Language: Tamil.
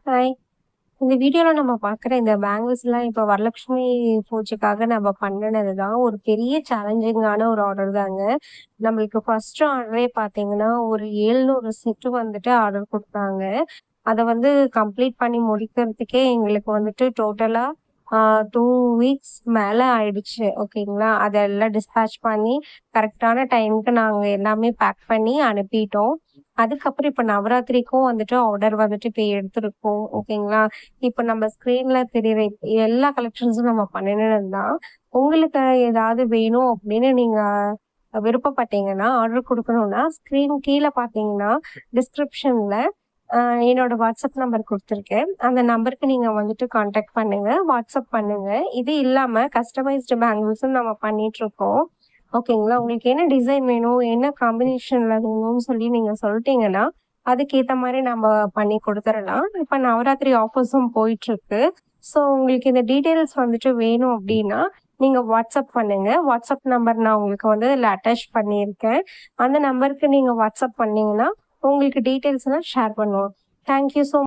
ஹாய். இந்த வீடியோல நம்ம பார்க்குற இந்த பேங்கிள்ஸ்லாம் இப்ப வரலட்சுமி பூஜைக்காக நம்ம பண்ணுனது தான். ஒரு பெரிய சேலஞ்சிங்கான ஒரு ஆர்டர் தாங்க. நம்மளுக்கு ஃபர்ஸ்ட் ஆர்டரே பார்த்தீங்கன்னா, ஒரு 700 செட்டு வந்துட்டு ஆர்டர் குடுத்தாங்க. அத வந்து கம்ப்ளீட் பண்ணி முடிக்கிறதுக்கே எங்களுக்கு வந்துட்டு டோட்டலா 2 வீக்ஸ் மேல ஆயிடுச்சு. ஓகேங்களா. அதெல்லாம் டிஸ்பேட்ச் பண்ணி கரெக்ட்டான டைம்க்கு நாங்க எல்லாமே பேக் பண்ணி அனுப்பிட்டோம். அதுக்கப்புறம் இப்ப நவராத்திரிக்கும் வந்துட்டு ஆர்டர் வந்துட்டு இப்ப எடுத்திருக்கோம். ஓகேங்களா. இப்ப நம்ம ஸ்க்ரீன்ல தெரியிற எல்லா கலெக்ஷன்ஸும் நம்ம பண்ணினது தான். உங்களுக்கு ஏதாவது வேணும் அப்படின்னு நீங்க விருப்பப்பட்டீங்கன்னா, ஆர்டர் குடுக்கணும்னா, ஸ்க்ரீன் கீழ பார்த்தீங்கன்னா, டிஸ்கிரிப்ஷன்ல அ என்னோட வாட்ஸ்அப் நம்பர் குடுத்துருக்கேன். அந்த நம்பருக்கு நீங்க வந்துட்டு கான்டாக்ட் பண்ணுங்க. வாட்ஸ்அப் பண்ணுங்க. இது இல்லாம கஸ்டமைஸ்டு பேங்கிள்ஸும் நம்ம பண்ணிட்டுருக்கோம். ஓகேங்களா. உங்களுக்கு என்ன டிசைன் வேணும்? என்ன காம்பினேஷன்ல வேணும்னு சொல்லி நீங்க சொல்ட்டீங்கன்னா, அதுக்கேத்த மாரி நம்ம பண்ணி குடுத்துறலாம். இப்ப நவராத்திரி ஆஃபர்ஸும் போயிட்டுருக்கு. ஸோ உங்களுக்கு இந்த டீட்டெயில்ஸ் வந்துட்டு வேணும் அப்டின்னா, நீங்க வாட்ஸ்அப் பண்ணுங்க. வாட்ஸ்அப் நம்பர் நான் உங்களுக்கு வந்து இதுல அட்டாச் பண்ணியிருக்கேன். அந்த நம்பருக்கு நீங்க வாட்ஸ்அப் பண்ணீங்கன்னா, உங்களுக்கு டீட்டெயில்ஸ்லாம் ஷேர் பண்ணுவோம். Thank you so